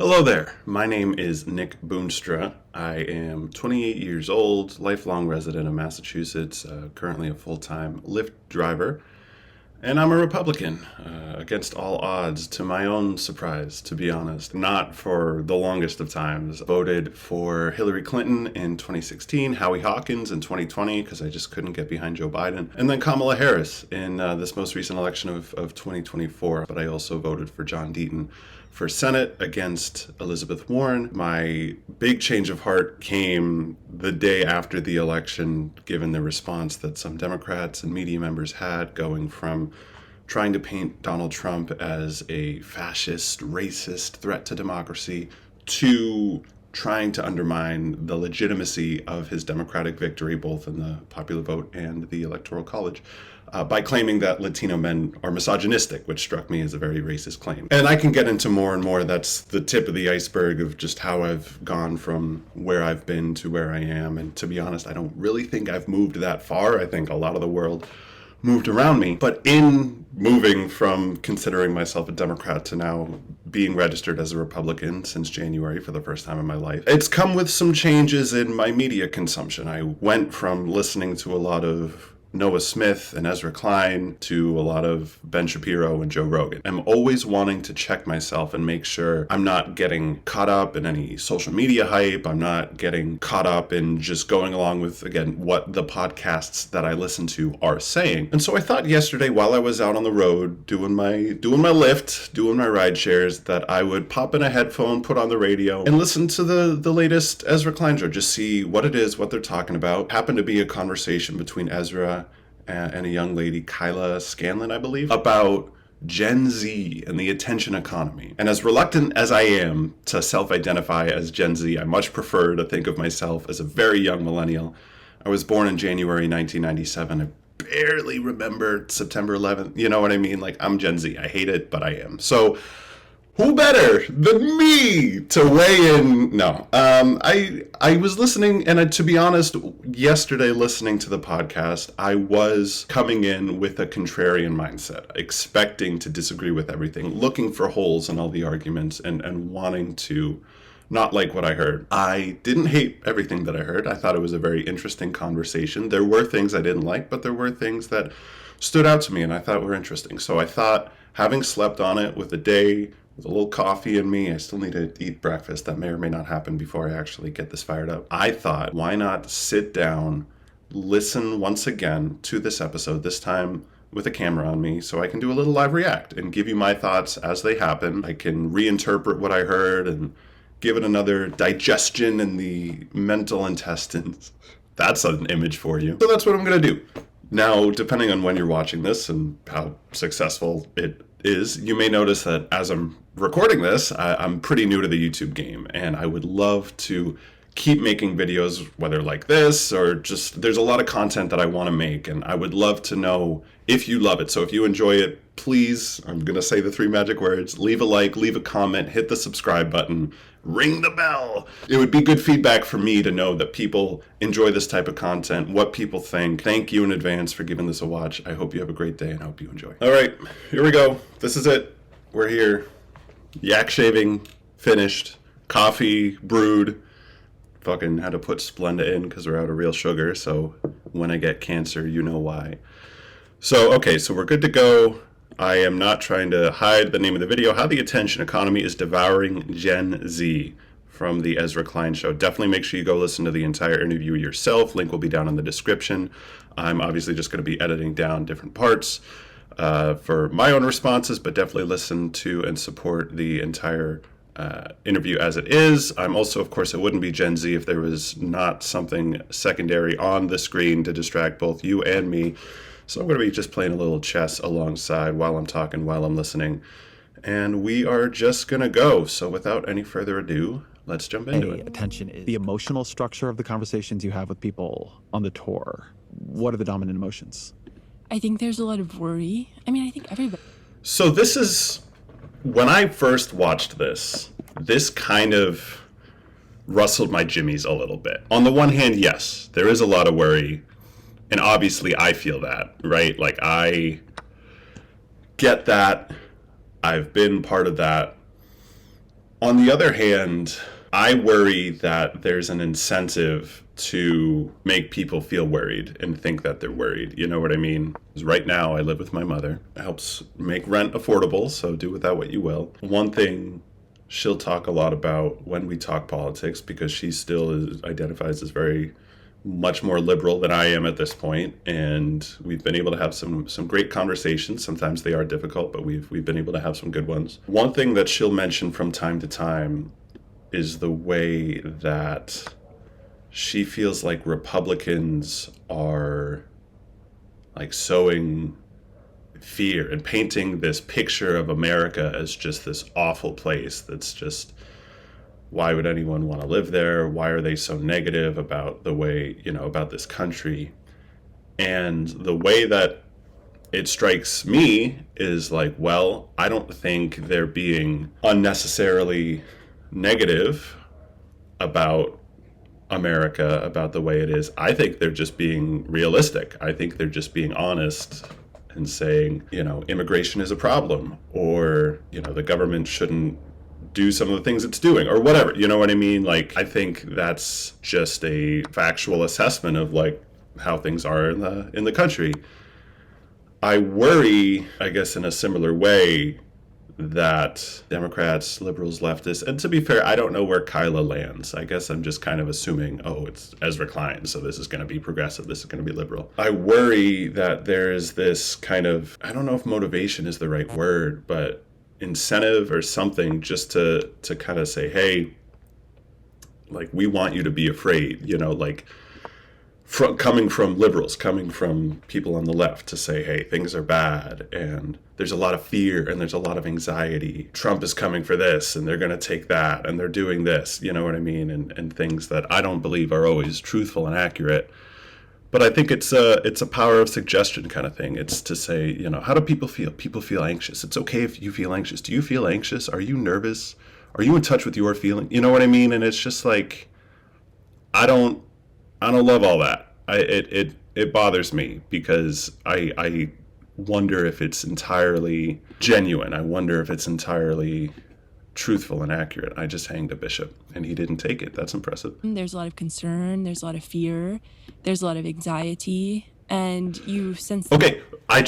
Hello there. My name is Nick Boonstra. I am 28 years old, lifelong resident of Massachusetts, currently a full-time Lyft driver, and I'm a Republican, against all odds, to my own surprise, to be honest. Not for the longest of times. Voted for Hillary Clinton in 2016, Howie Hawkins in 2020, because I just couldn't get behind Joe Biden, and then Kamala Harris in this most recent election of 2024. But I also voted for John Deaton for Senate against Elizabeth Warren. My big change of heart came the day after the election, given the response that some Democrats and media members had, going from trying to paint Donald Trump as a fascist, racist threat to democracy to trying to undermine the legitimacy of his Democratic victory, both in the popular vote and the Electoral College, by claiming that Latino men are misogynistic, which struck me as a very racist claim. And I can get into more and more. That's the tip of the iceberg of just how I've gone from where I've been to where I am. And to be honest, I don't really think I've moved that far. I think a lot of the world moved around me. But in moving from considering myself a Democrat to now being registered as a Republican since January for the first time in my life, it's come with some changes in my media consumption. I went from listening to a lot of Noah Smith and Ezra Klein to a lot of Ben Shapiro and Joe Rogan. I'm always wanting to check myself and make sure I'm not getting caught up in any social media hype. I'm not getting caught up in just going along with, again, what the podcasts that I listen to are saying. And so I thought yesterday, while I was out on the road doing my Lyft, doing my ride shares, that I would pop in a headphone, put on the radio, and listen to the latest Ezra Klein show, just see what it is, what they're talking about. Happened to be a conversation between Ezra and a young lady, Kyla Scanlon, I believe, about Gen Z and the attention economy. And as reluctant as I am to self-identify as Gen Z, I much prefer to think of myself as a very young millennial. I was born in January 1997. I barely remember September 11th. You know what I mean? Like, I'm Gen Z. I hate it, but I am. So who better than me to weigh in? No. I was listening, and to be honest, yesterday listening to the podcast, I was coming in with a contrarian mindset, expecting to disagree with everything, looking for holes in all the arguments, and wanting to not like what I heard. I didn't hate everything that I heard. I thought it was a very interesting conversation. There were things I didn't like, but there were things that stood out to me and I thought were interesting. So I thought, having slept on it with a day, with a little coffee in me, I still need to eat breakfast. That may or may not happen before I actually get this fired up. I thought, why not sit down, listen once again to this episode, this time with a camera on me, so I can do a little live react and give you my thoughts as they happen. I can reinterpret what I heard and give it another digestion in the mental intestines. That's an image for you. So that's what I'm going to do. Now, depending on when you're watching this and how successful it is, you may notice that as I'm recording this, I'm pretty new to the YouTube game, and I would love to keep making videos, whether like this or just, there's a lot of content that I want to make, and I would love to know if you love it. So if you enjoy it, please, I'm going to say the three magic words, leave a like, leave a comment, hit the subscribe button, ring the bell. It would be good feedback for me to know that people enjoy this type of content, what people think. Thank you in advance for giving this a watch. I hope you have a great day and I hope you enjoy. All right, here we go. This is it. We're here. Yak shaving, finished. Coffee, brewed. Fucking had to put Splenda in because we're out of real sugar. So when I get cancer, you know why. So, okay, so we're good to go. I am not trying to hide the name of the video, How the Attention Economy is Devouring Gen Z, from the Ezra Klein show. Definitely make sure you go listen to the entire interview yourself. Link will be down in the description. I'm obviously just going to be editing down different parts for my own responses, but definitely listen to and support the entire interview as it is. I'm also, of course, it wouldn't be Gen Z if there was not something secondary on the screen to distract both you and me. So I'm going to be just playing a little chess alongside while I'm talking, while I'm listening. And we are just going to go. So without any further ado, let's jump into it. Attention is the emotional structure of the conversations you have with people on the tour. What are the dominant emotions? I think there's a lot of worry. I mean, I think everybody. So this is, when I first watched this kind of rustled my jimmies a little bit. On the one hand, yes, there is a lot of worry. And obviously I feel that, right? Like, I get that. I've been part of that. On the other hand, I worry that there's an incentive to make people feel worried and think that they're worried. You know what I mean? 'Cause right now, I live with my mother. It helps make rent affordable, so do with that what you will. One thing she'll talk a lot about when we talk politics, because she still identifies as very much more liberal than I am at this point, and we've been able to have some great conversations. Sometimes they are difficult, but we've been able to have some good ones. One thing that she'll mention from time to time is the way that she feels like Republicans are like sowing fear and painting this picture of America as just this awful place that's just, why would anyone want to live there? Why are they so negative about the way, about this country? And the way that it strikes me is like, well, I don't think they're being unnecessarily negative about America, about the way it is. I think they're just being realistic. I think they're just being honest and saying, immigration is a problem, or, the government shouldn't do some of the things it's doing, or whatever. You know what I mean? Like, I think that's just a factual assessment of like how things are in the country. I worry, I guess, in a similar way, that Democrats, liberals, leftists, and to be fair, I don't know where Kyla lands. I guess I'm just kind of assuming, it's Ezra Klein, so this is going to be progressive, this is going to be liberal. I worry that there is this kind of, I don't know if motivation is the right word, but incentive or something, just to kind of say, hey, like, we want you to be afraid, like, coming from liberals, coming from people on the left, to say, hey, things are bad and there's a lot of fear and there's a lot of anxiety. Trump is coming for this and they're going to take that and they're doing this, you know what I mean? And things that I don't believe are always truthful and accurate. But I think it's a power of suggestion kind of thing. It's to say, how do people feel? People feel anxious. It's okay if you feel anxious. Do you feel anxious? Are you nervous? Are you in touch with your feeling? You know what I mean? And it's just like, I don't love all that. It bothers me, because I wonder if it's entirely genuine. I wonder if it's entirely truthful and accurate. I just hanged a bishop and he didn't take it. That's impressive. There's a lot of concern. There's a lot of fear. There's a lot of anxiety. And you sense... Okay, I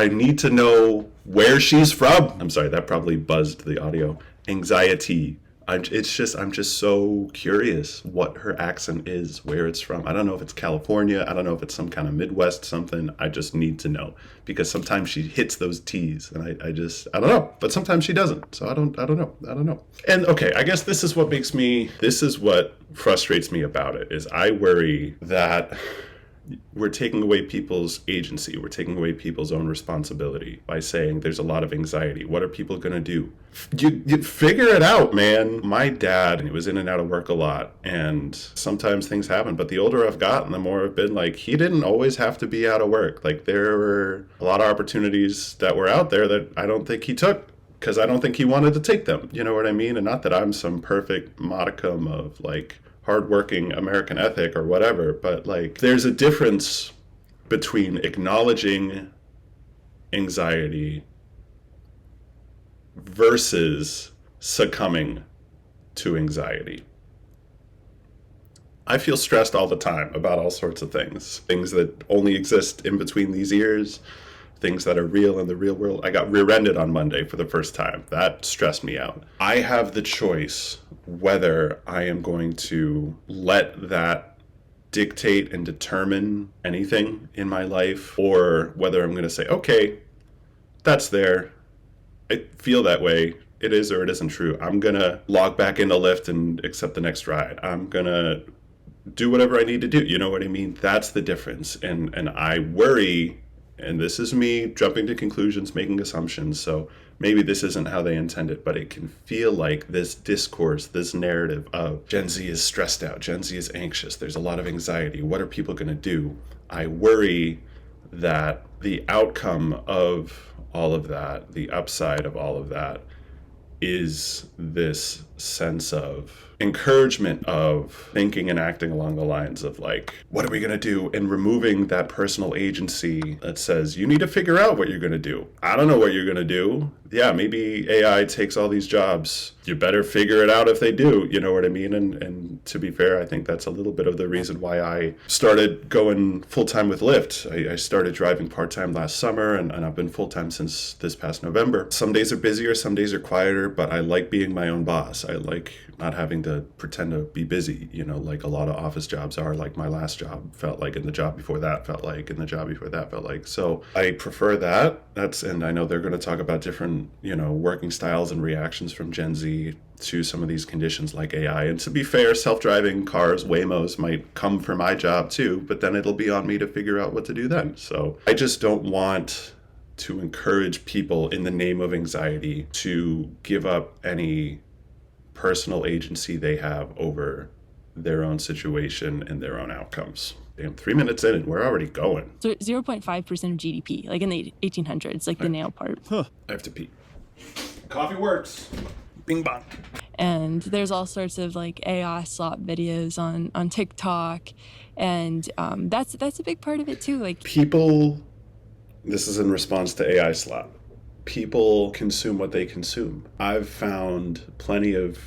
need to know where she's from. I'm sorry, that probably buzzed the audio. Anxiety. I'm just so curious what her accent is, where it's from. I don't know if it's California. I don't know if it's some kind of Midwest something. I just need to know, because sometimes she hits those T's and I don't know, but sometimes she doesn't. So I don't know. And okay, I guess this is what frustrates me about it, is I worry that we're taking away people's agency. We're taking away people's own responsibility by saying there's a lot of anxiety. What are people going to do? You figure it out, man. My dad, he was in and out of work a lot, and sometimes things happen. But the older I've gotten, the more I've been like, he didn't always have to be out of work. Like, there were a lot of opportunities that were out there that I don't think he took, because I don't think he wanted to take them. You know what I mean? And not that I'm some perfect modicum of like hardworking American ethic or whatever, but like, there's a difference between acknowledging anxiety versus succumbing to anxiety. I feel stressed all the time about all sorts of things that only exist in between these ears, things that are real in the real world. I got rear-ended on Monday for the first time. That stressed me out. I have the choice whether I am going to let that dictate and determine anything in my life, or whether I'm going to say, okay, that's there. I feel that way. It is or it isn't true. I'm going to log back into Lyft and accept the next ride. I'm going to do whatever I need to do. You know what I mean? That's the difference. And I worry, and this is me jumping to conclusions, making assumptions, so maybe this isn't how they intend it, but it can feel like this discourse, this narrative of Gen Z is stressed out, Gen Z is anxious, there's a lot of anxiety, what are people going to do? I worry that the outcome of all of that, the upside of all of that, is this sense of encouragement of thinking and acting along the lines of like, what are we going to do? And removing that personal agency that says, you need to figure out what you're going to do. I don't know what you're going to do. Yeah, maybe AI takes all these jobs. You better figure it out if they do. You know what I mean? And to be fair, I think that's a little bit of the reason why I started going full-time with Lyft. I started driving part-time last summer, and I've been full-time since this past November. Some days are busier, some days are quieter, but I like being my own boss. I like not having to pretend to be busy, you know, like a lot of office jobs are, like my last job felt like, and the job before that felt like, and the job before that felt like. So I prefer that. And I know they're going to talk about different, you know, working styles and reactions from Gen Z to some of these conditions like AI. And to be fair, self-driving cars, Waymos, might come for my job too, but then it'll be on me to figure out what to do then. So I just don't want to encourage people in the name of anxiety to give up any personal agency they have over their own situation and their own outcomes. Damn, 3 minutes in and we're already going. So 0.5% of GDP, like in the 1800s, like the nail part. I have to pee. Coffee works. Bing bong. And there's all sorts of like AI slop videos on TikTok, and that's a big part of it too. Like people, this is in response to AI slop. People consume what they consume. I've found plenty of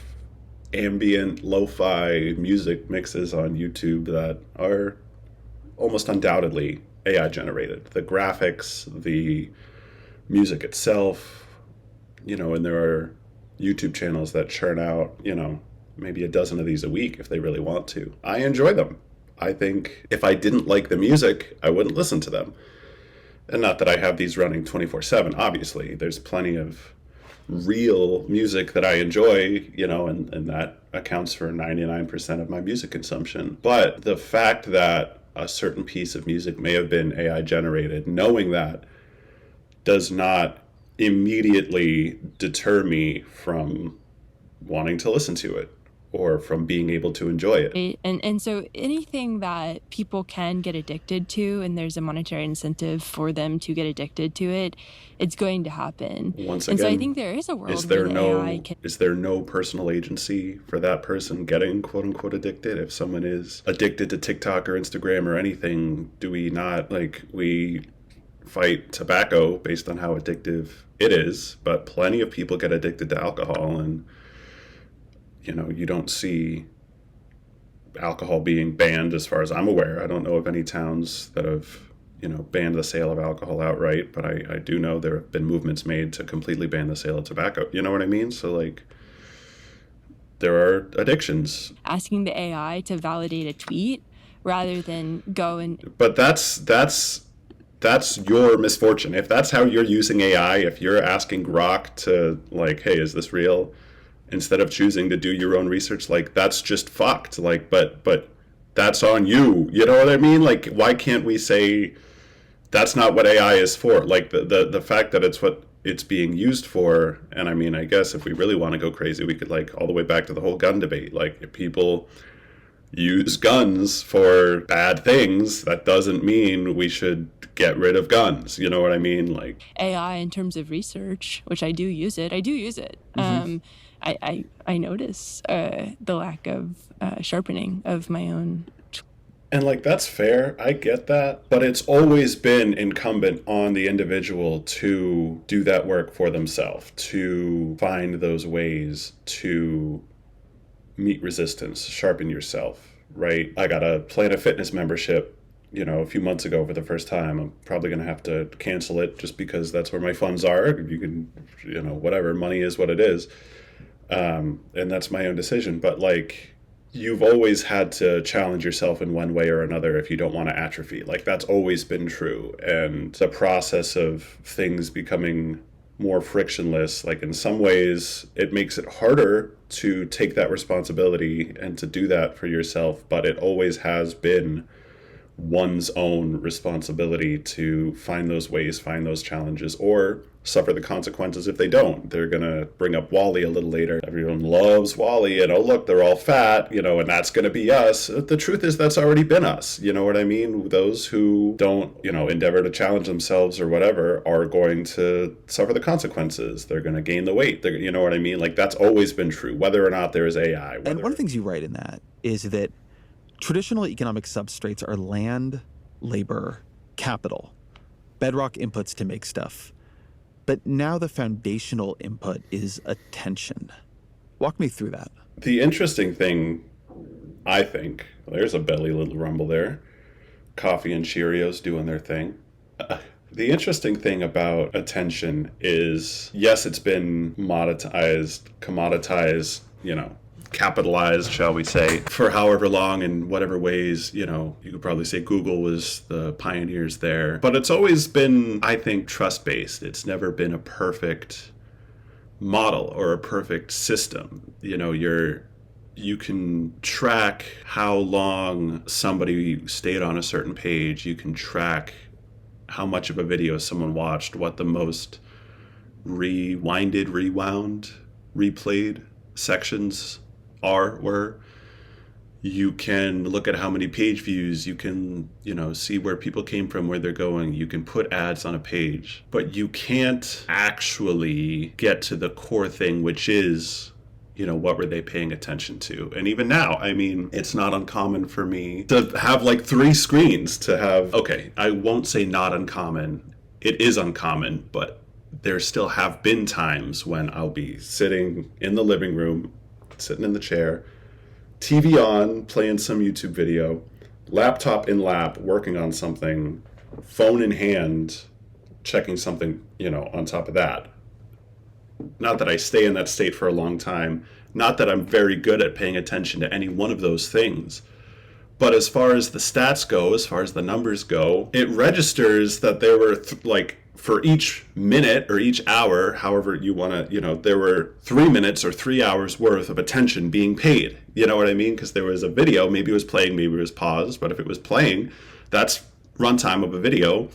ambient lo-fi music mixes on YouTube that are almost undoubtedly AI generated. The graphics, the music itself, you know, and there are YouTube channels that churn out, you know, maybe a dozen of these a week if they really want to. I enjoy them. I think if I didn't like the music, I wouldn't listen to them. And not that I have these running 24/7, obviously. There's plenty of real music that I enjoy, you know, and that accounts for 99% of my music consumption. But the fact that a certain piece of music may have been AI generated, knowing that does not immediately deter me from wanting to listen to it or from being able to enjoy it. And so anything that people can get addicted to, and there's a monetary incentive for them to get addicted to it, it's going to happen. Once again, and so I think there is a world where AI can... Is there no personal agency for that person getting quote unquote addicted? If someone is addicted to TikTok or Instagram or anything, do we not, like, we fight tobacco based on how addictive it is, but plenty of people get addicted to alcohol, and you know, you don't see alcohol being banned as far as I'm aware. I don't know of any towns that have, you know, banned the sale of alcohol outright, but I do know there have been movements made to completely ban the sale of tobacco. You know what I mean? So like, there are addictions. Asking the AI to validate a tweet rather than go and... But that's your misfortune. If that's how you're using AI, if you're asking Grok to like, hey, is this real? Instead of choosing to do your own research, like, that's just fucked. Like, but that's on you. You know what I mean? Like, why can't we say that's not what AI is for? Like, the fact that it's what it's being used for. And I mean, I guess if we really want to go crazy, we could, like, all the way back to the whole gun debate. Like, if people use guns for bad things, that doesn't mean we should get rid of guns. You know what I mean? Like, AI in terms of research, which I do use it. Mm-hmm. I notice the lack of sharpening of my own. And like, that's fair. I get that. But it's always been incumbent on the individual to do that work for themselves, to find those ways to meet resistance, sharpen yourself, right? I got a Planet Fitness membership, you know, a few months ago for the first time. I'm probably going to have to cancel it just because that's where my funds are. You can, you know, whatever, money is what it is. And that's my own decision. But like, you've always had to challenge yourself in one way or another if you don't want to atrophy. Like, that's always been true. And the process of things becoming more frictionless, like, in some ways it makes it harder to take that responsibility and to do that for yourself, but it always has been one's own responsibility to find those ways, find those challenges, or suffer the consequences if they don't. They're going to bring up Wall-E a little later. Everyone loves Wall-E, and oh, look, they're all fat, and that's going to be us. The truth is that's already been us. You know what I mean? Those who don't, endeavor to challenge themselves or whatever are going to suffer the consequences. They're going to gain the weight. You know what I mean? Like, that's always been true, whether or not there is AI. And one of the things you write in that is that traditional economic substrates are land, labor, capital, bedrock inputs to make stuff. But now the foundational input is attention. Walk me through that. The interesting thing, I think, there's a belly little rumble there. Coffee and Cheerios doing their thing. The interesting thing about attention is, yes, it's been commoditized, capitalized, shall we say, for however long in whatever ways, you could probably say Google was the pioneers there. But it's always been, I think, trust-based. It's never been a perfect model or a perfect system. You can track how long somebody stayed on a certain page. You can track how much of a video someone watched, what the most rewound, replayed sections were. You can look at how many page views. You can, see where people came from, where they're going. You can put ads on a page, but you can't actually get to the core thing, which is, what were they paying attention to? And even now, it's not uncommon for me to have like 3 screens to have, okay, I won't say not uncommon. It is uncommon, but there still have been times when I'll be sitting in the living room, sitting in the chair, TV on, playing some YouTube video, laptop in lap, working on something, phone in hand, checking something, on top of that. Not that I stay in that state for a long time, not that I'm very good at paying attention to any one of those things. But as far as the stats go, as far as the numbers go, it registers that there were for each minute or each hour, however you want to, there were 3 minutes or 3 hours worth of attention being paid. You know what I mean? Because there was a video, maybe it was playing, maybe it was paused, but if it was playing, that's runtime of a video.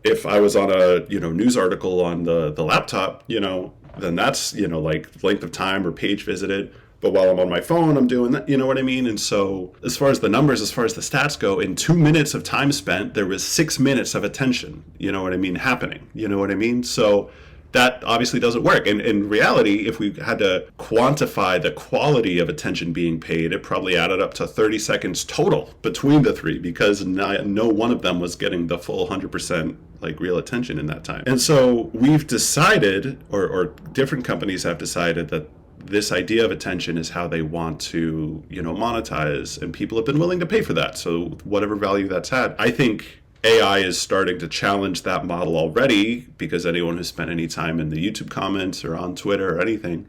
If I was on a, news article on the laptop, then that's, length of time or page visited. But while I'm on my phone, I'm doing that, you know what I mean? And so as far as the numbers, as far as the stats go, in 2 minutes of time spent, there was 6 minutes of attention, happening. You know what I mean? So that obviously doesn't work. And in reality, if we had to quantify the quality of attention being paid, it probably added up to 30 seconds total between the 3, because no one of them was getting the full 100% real attention in that time. And so we've decided, or different companies have decided, that this idea of attention is how they want to, monetize, and people have been willing to pay for that. So whatever value that's had, I think AI is starting to challenge that model already, because anyone who's spent any time in the YouTube comments or on Twitter or anything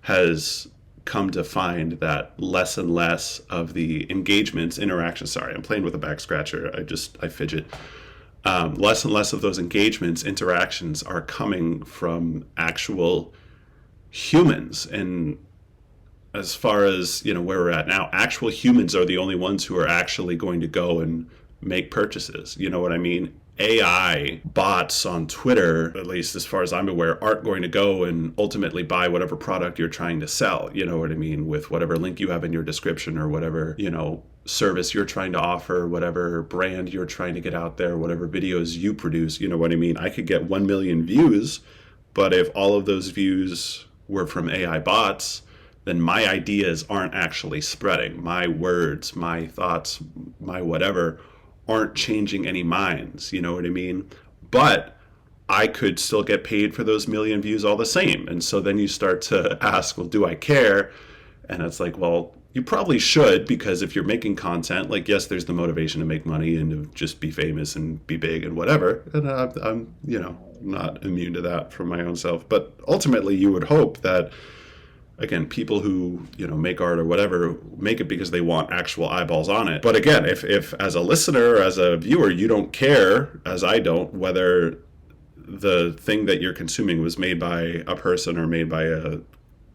has come to find that less and less of the engagements, interactions, sorry, I'm playing with a back scratcher, I fidget. Less and less of those engagements, interactions are coming from actual humans. And as far as, where we're at now, actual humans are the only ones who are actually going to go and make purchases. You know what I mean? AI bots on Twitter, at least as far as I'm aware, aren't going to go and ultimately buy whatever product you're trying to sell. You know what I mean? With whatever link you have in your description, or whatever, service you're trying to offer, whatever brand you're trying to get out there, whatever videos you produce. You know what I mean? I could get 1 million views, but if all of those views were from AI bots, then my ideas aren't actually spreading. My words, my thoughts, my whatever aren't changing any minds. You know what I mean? But I could still get paid for those million views all the same. And so then you start to ask, well, do I care? And it's like, well, you probably should, because if you're making content, yes, there's the motivation to make money and to just be famous and be big and whatever. And I'm not immune to that from my own self. But ultimately, you would hope that, again, people who, make art or whatever, make it because they want actual eyeballs on it. But again, if as a listener or as a viewer, you don't care, as I don't, whether the thing that you're consuming was made by a person or made by a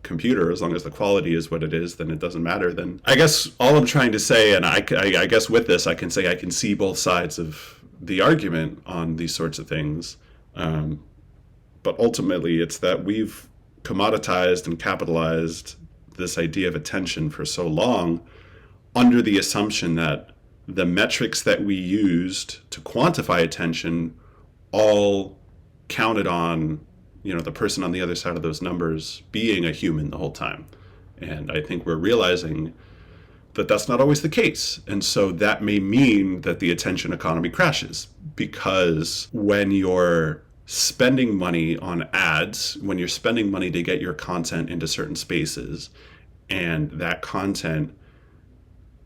computer, as long as the quality is what it is, then it doesn't matter. Then I guess all I'm trying to say, and I guess with this, I can say I can see both sides of the argument on these sorts of things. But ultimately, it's that we've commoditized and capitalized this idea of attention for so long under the assumption that the metrics that we used to quantify attention all counted on, the person on the other side of those numbers being a human the whole time. And I think we're realizing that that's not always the case. And so that may mean that the attention economy crashes, because when you're spending money on ads, when you're spending money to get your content into certain spaces, and that content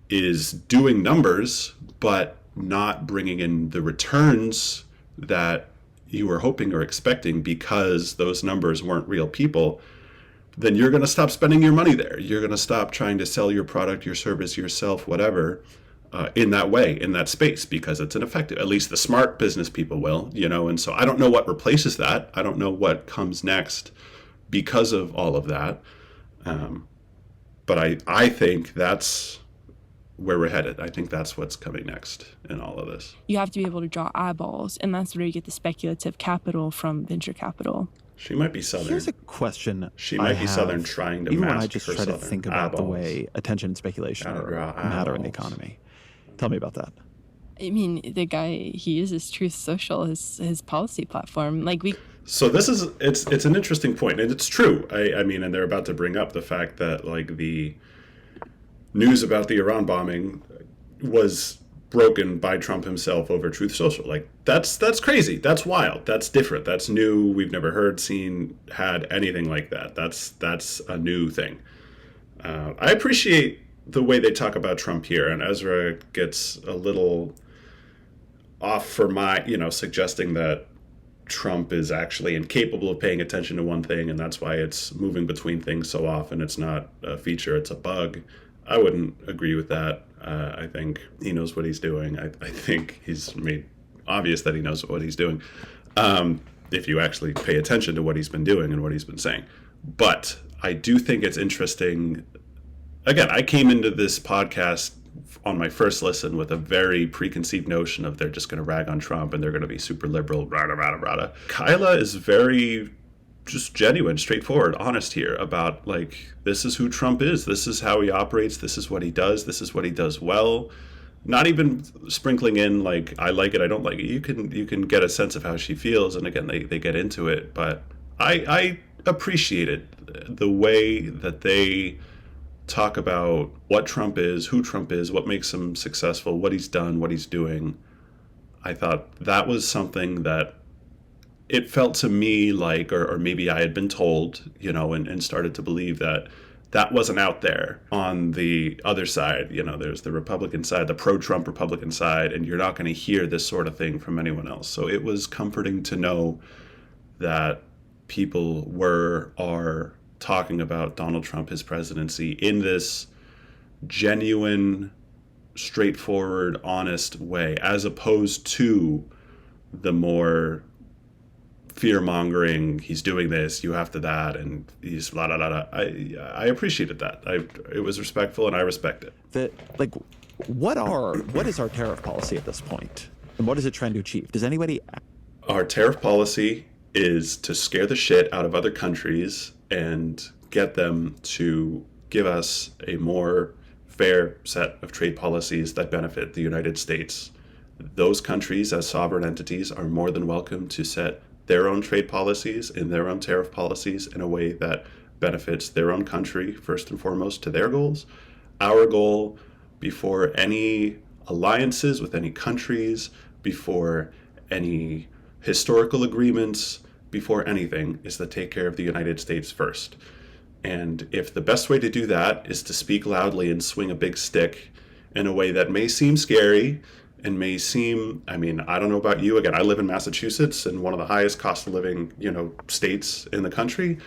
is doing numbers, but not bringing in the returns that you were hoping or expecting because those numbers weren't real people, then you're going to stop spending your money there. You're going to stop trying to sell your product, your service, yourself, whatever, in that way, in that space, because it's ineffective. At least the smart business people will, and so I don't know what replaces that. I don't know what comes next because of all of that. But I think that's where we're headed. I think that's what's coming next in all of this. You have to be able to draw eyeballs, and that's where you get the speculative capital from venture capital. She might be Southern. Here's a question. She might be Southern, trying to even mask when I just try to think about the way attention and speculation matter in the economy. Tell me about that. I mean, the guy, he uses Truth Social, his policy platform. So this is, it's an interesting point, and it's true. I mean, and they're about to bring up the fact that the news about the Iran bombing was broken by Trump himself over Truth Social. That's crazy. That's wild. That's different. That's new. We've never heard, seen, had anything like that. That's a new thing. I appreciate the way they talk about Trump here, and Ezra gets a little off for my, suggesting that Trump is actually incapable of paying attention to one thing, and that's why it's moving between things so often. It's not a feature, it's a bug. I wouldn't agree with that. I think he knows what he's doing. I think he's made obvious that he knows what he's doing, if you actually pay attention to what he's been doing and what he's been saying. But I do think it's interesting. Again, I came into this podcast on my first listen with a very preconceived notion of they're just going to rag on Trump and they're going to be super liberal, rada, rada, rada. Kyla is very just genuine, straightforward, honest here about this is who Trump is. This is how he operates. This is what he does. This is what he does well. Not even sprinkling in I like it, I don't like it. You can get a sense of how she feels. And again, they get into it. But I appreciated the way that they talk about what Trump is, who Trump is, what makes him successful, what he's done, what he's doing. I thought that was something that it felt to me or maybe I had been told, and started to believe that wasn't out there on the other side. There's the Republican side, the pro-Trump Republican side, and you're not going to hear this sort of thing from anyone else. So it was comforting to know that people are talking about Donald Trump, his presidency, in this genuine, straightforward, honest way, as opposed to the more fear-mongering, he's doing this, you have to that, and he's la la la la. I appreciated that. It was respectful, and I respect it. What is our tariff policy at this point, and what is it trying to achieve? Does anybody? Our tariff policy is to scare the shit out of other countries and get them to give us a more fair set of trade policies that benefit the United States. Those countries, as sovereign entities, are more than welcome to set their own trade policies and their own tariff policies in a way that benefits their own country, first and foremost, to their goals. Our goal, before any alliances with any countries, before any historical agreements, before anything, is to take care of the United States first. And if the best way to do that is to speak loudly and swing a big stick in a way that may seem scary and may seem, I don't know about you. Again, I live in Massachusetts, and one of the highest cost of living, states in the country.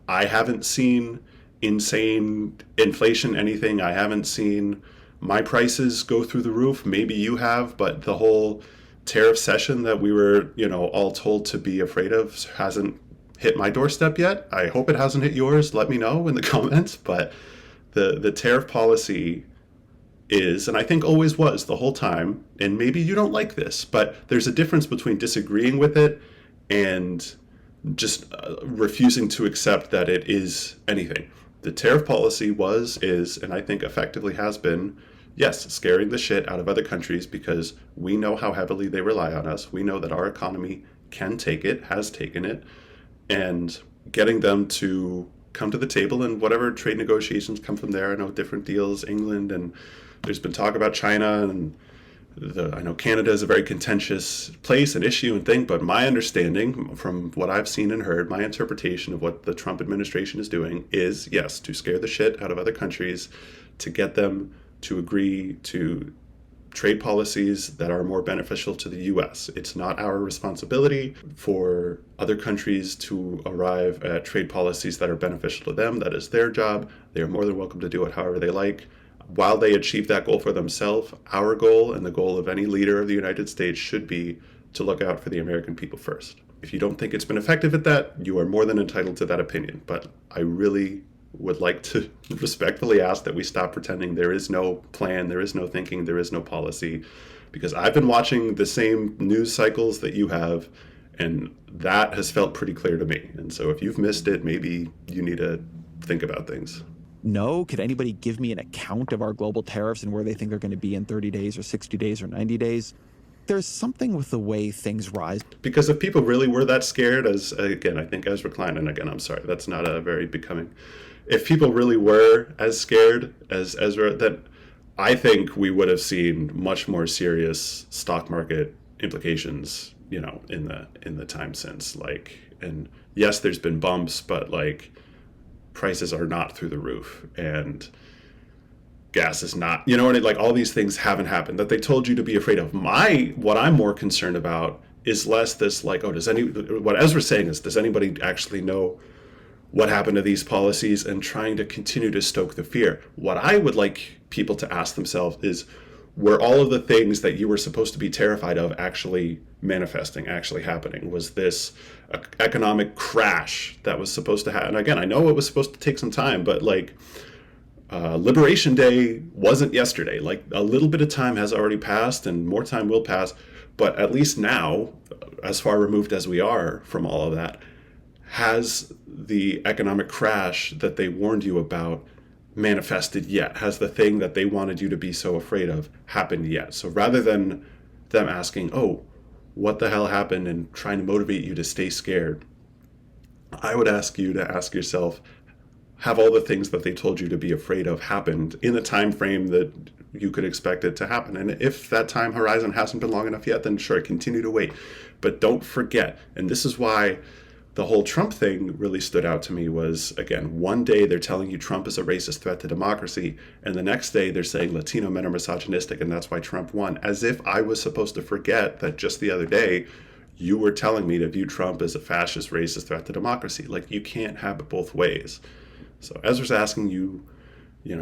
I haven't seen insane inflation, anything. I haven't seen my prices go through the roof. Maybe you have, but the whole tariff session that we were, all told to be afraid of hasn't hit my doorstep yet. I hope it hasn't hit yours. Let me know in the comments. But the tariff policy is, and I think always was the whole time, and maybe you don't like this, but there's a difference between disagreeing with it and just refusing to accept that it is anything. The tariff policy is, and I think effectively has been, yes, scaring the shit out of other countries because we know how heavily they rely on us. We know that our economy can take it, has taken it, and getting them to come to the table and whatever trade negotiations come from there. I know different deals, England, and there's been talk about China, and I know Canada is a very contentious place and issue and thing, but my understanding from what I've seen and heard, my interpretation of what the Trump administration is doing is, yes, to scare the shit out of other countries, to get them to agree to trade policies that are more beneficial to the U.S. It's not our responsibility for other countries to arrive at trade policies that are beneficial to them. That is their job. They are more than welcome to do it however they like. While they achieve that goal for themselves, our goal and the goal of any leader of the United States should be to look out for the American people first. If you don't think it's been effective at that, you are more than entitled to that opinion. But I really would like to respectfully ask that we stop pretending there is no plan, there is no thinking, there is no policy, because I've been watching the same news cycles that you have, and that has felt pretty clear to me. And so if you've missed it, maybe you need to think about things. No, could anybody give me an account of our global tariffs and where they think they're going to be in 30 days or 60 days or 90 days? There's something with the way things rise. Because if people really were that scared, as again, I think Ezra Klein, and again, I'm sorry, that's not a very becoming. If people really were as scared as Ezra, then I think we would have seen much more serious stock market implications, in the time since. And yes, there's been bumps, but prices are not through the roof, and gas is not, and all these things haven't happened that they told you to be afraid of. What I'm more concerned about is less this what Ezra's saying is, does anybody actually know what happened to these policies, and trying to continue to stoke the fear. What I would like people to ask themselves is, were all of the things that you were supposed to be terrified of actually manifesting, actually happening? Was this an economic crash that was supposed to happen? And again, I know it was supposed to take some time, but Liberation Day wasn't yesterday. A little bit of time has already passed, and more time will pass. But at least now, as far removed as we are from all of that, has the economic crash that they warned you about manifested yet? Has the thing that they wanted you to be so afraid of happened yet? So rather than them asking, oh, what the hell happened, and trying to motivate you to stay scared, I would ask you to ask yourself, have all the things that they told you to be afraid of happened in the time frame that you could expect it to happen? And if that time horizon hasn't been long enough yet, then sure, continue to wait. But don't forget, and this is why the whole Trump thing really stood out to me, was, again, one day they're telling you Trump is a racist threat to democracy, and the next day they're saying Latino men are misogynistic and that's why Trump won. As if I was supposed to forget that just the other day you were telling me to view Trump as a fascist, racist threat to democracy. You can't have it both ways. So Ezra's asking you,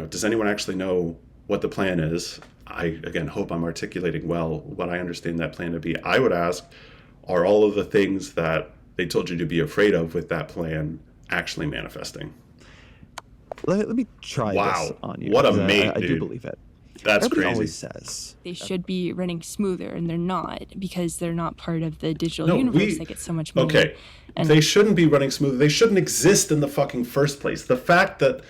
does anyone actually know what the plan is? I, again, hope I'm articulating well what I understand that plan to be. I would ask, are all of the things that they told you to be afraid of with that plan actually manifesting? Let me try this on you. What a mate, I dude. do believe it. That's Everybody crazy. always says they should be running smoother, and they're not, because they're not part of the digital universe that gets so much money. Okay, and they shouldn't be running smooth. They shouldn't exist in the fucking first place. The fact that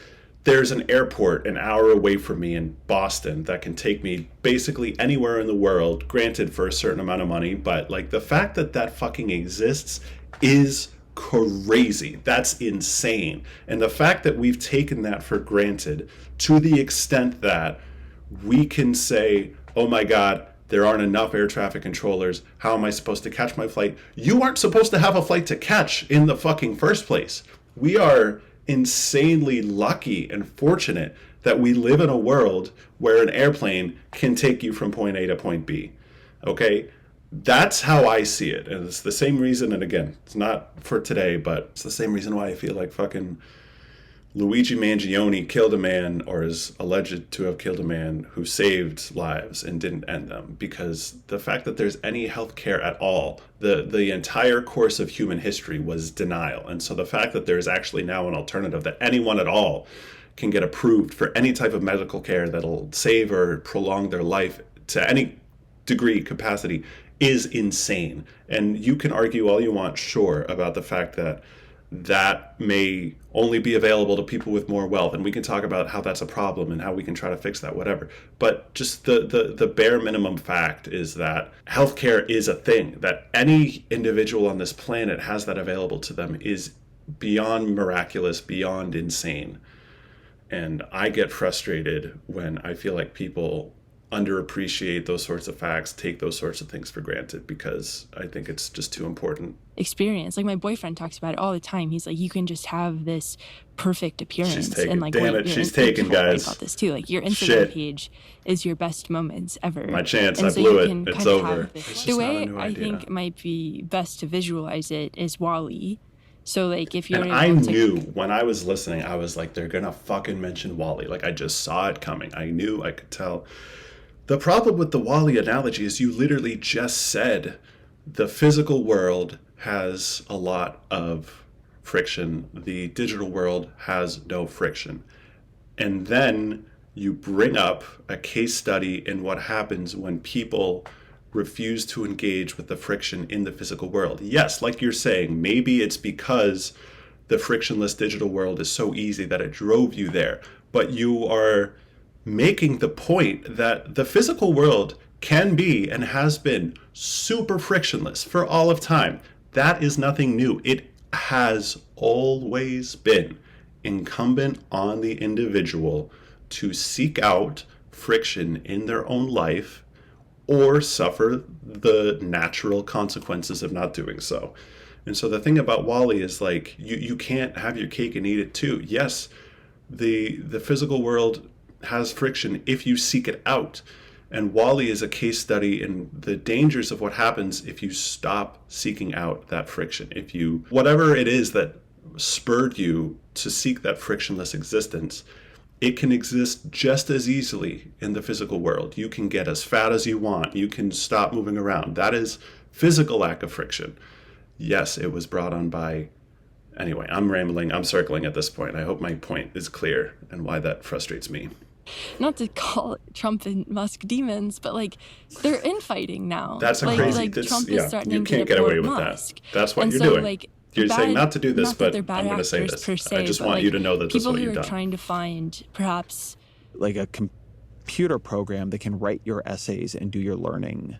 there's an airport an hour away from me in Boston that can take me basically anywhere in the world, granted for a certain amount of money, but the fact that that fucking exists is crazy. That's insane. And the fact that we've taken that for granted to the extent that we can say, oh my God, there aren't enough air traffic controllers. How am I supposed to catch my flight? You aren't supposed to have a flight to catch in the fucking first place. We are insanely lucky and fortunate that we live in a world where an airplane can take you from point A to point B. Okay? That's how I see it. And it's the same reason, and again, it's not for today, but it's the same reason why I feel like fucking Luigi Mangione killed a man, or is alleged to have killed a man, who saved lives and didn't end them. Because the fact that there's any health care at all, the entire course of human history was denial. And so the fact that there's actually now an alternative, that anyone at all can get approved for any type of medical care that'll save or prolong their life to any degree, capacity, is insane. And you can argue all you want, sure, about the fact that that may only be available to people with more wealth, and we can talk about how that's a problem and how we can try to fix that, whatever. But just the bare minimum fact is that healthcare is a thing, that any individual on this planet has that available to them is beyond miraculous, beyond insane. And I get frustrated when I feel like people underappreciate those sorts of facts, take those sorts of things for granted, because I think it's just too important. Experience. Like my boyfriend talks about it all the time. He's like, you can just have this perfect appearance. She's taken. And like, Damn it, she's taken, guys. About this too. Like your Instagram page is your best moments ever. My chance. And I so blew it. It's over. The way I think might be best to visualize it is WALL-E. So like if you're, and I knew when I was listening, I was like, they're gonna fucking mention WALL-E. Like I just saw it coming. I knew, I could tell. The problem with the WALL-E analogy is you literally just said the physical world has a lot of friction. The digital world has no friction. And then you bring up a case study in what happens when people refuse to engage with the friction in the physical world. Yes, like you're saying, maybe it's because the frictionless digital world is so easy that it drove you there. But you are making the point that the physical world can be and has been super frictionless for all of time. That is nothing new. It has always been incumbent on the individual to seek out friction in their own life or suffer the natural consequences of not doing so. And so the thing about WALL-E is like, you can't have your cake and eat it too. Yes, the physical world has friction if you seek it out. And WALL-E is a case study in the dangers of what happens if you stop seeking out that friction. If you, whatever it is that spurred you to seek that frictionless existence, it can exist just as easily in the physical world. You can get as fat as you want. You can stop moving around. That is physical lack of friction. Yes, it was brought on by... Anyway, I'm rambling. I'm circling at this point. I hope my point is clear and why that frustrates me. Not to call Trump and Musk demons, but like they're infighting now. That's a like, crazy. Like Trump is starting you to can't get away with Musk. that. That's what and you're so, doing. Like, you're saying not to do this, not but I'm going to say this. Se, I just want you to know that this is what you've done. People who are trying to find perhaps like a computer program that can write your essays and do your learning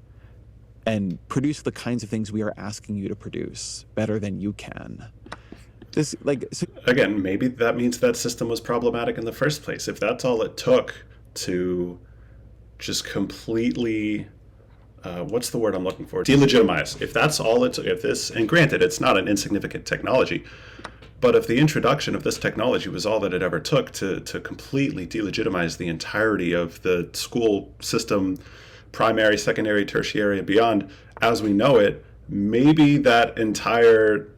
and produce the kinds of things we are asking you to produce better than you can. This, like, so, again, maybe that means that system was problematic in the first place. If that's all it took to just completely, what's the word I'm looking for? Delegitimize. If that's all it took, if this, and granted, it's not an insignificant technology, but if the introduction of this technology was all that it ever took to completely delegitimize the entirety of the school system, primary, secondary, tertiary, and beyond, as we know it, maybe that entire,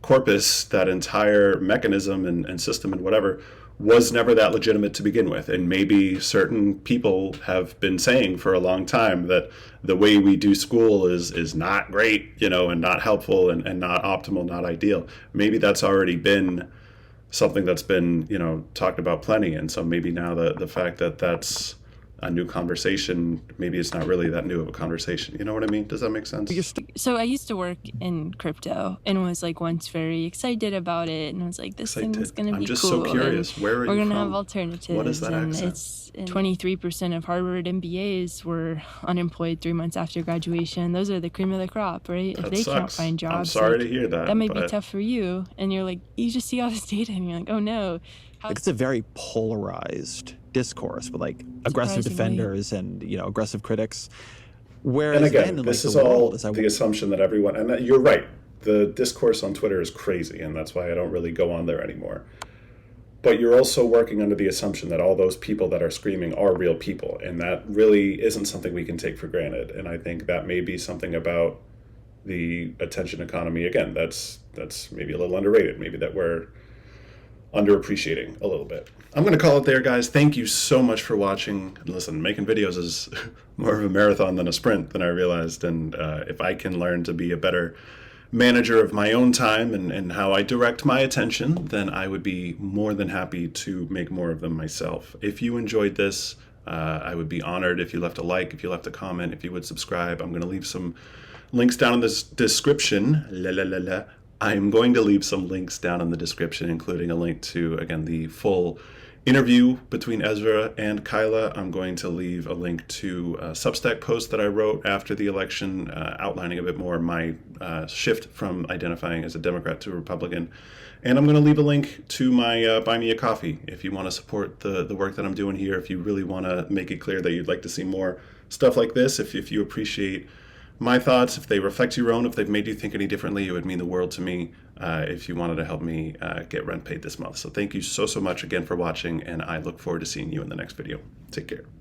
corpus, that entire mechanism and system and whatever was never that legitimate to begin with. And maybe certain people have been saying for a long time that the way we do school is not great, and not helpful and not optimal, not ideal. Maybe that's already been something that's been, talked about plenty. And so maybe now the fact that that's a new conversation, maybe it's not really that new of a conversation. You know what I mean? Does that make sense? So I used to work in crypto and was like once very excited about it, and I was like, this thing is going to be cool. I'm just so curious. Where are you from? We're going to have alternatives. What is that accent? It's 23% of Harvard MBAs were unemployed 3 months after graduation. Those are the cream of the crop, right? That if they sucks. Can't find jobs, I'm sorry to hear that. That might be tough for you. And you're like, you just see all this data and you're like, oh no. It's a very polarized discourse with like aggressive defenders and aggressive critics. Whereas and again, then, this like, is all the assumption that everyone, and you're right, the discourse on Twitter is crazy, and that's why I don't really go on there anymore. But you're also working under the assumption that all those people that are screaming are real people, and that really isn't something we can take for granted. And I think that may be something about the attention economy. Again, that's maybe a little underrated. Maybe that we're underappreciating a little bit. I'm going to call it there, guys. Thank you so much for watching. And listen, making videos is more of a marathon than a sprint than I realized. And if I can learn to be a better manager of my own time and how I direct my attention, then I would be more than happy to make more of them myself. If you enjoyed this, I would be honored if you left a like, if you left a comment, if you would subscribe. I'm going to leave some links down in this description. I'm going to leave some links down in the description, including a link to, again, the full interview between Ezra and Kyla. I'm going to leave a link to a Substack post that I wrote after the election, outlining a bit more my shift from identifying as a Democrat to a Republican. And I'm going to leave a link to my Buy Me a Coffee if you want to support the work that I'm doing here, if you really want to make it clear that you'd like to see more stuff like this, if you appreciate my thoughts, if they reflect your own, if they've made you think any differently, it would mean the world to me if you wanted to help me get rent paid this month. So thank you so much again for watching, and I look forward to seeing you in the next video. Take care.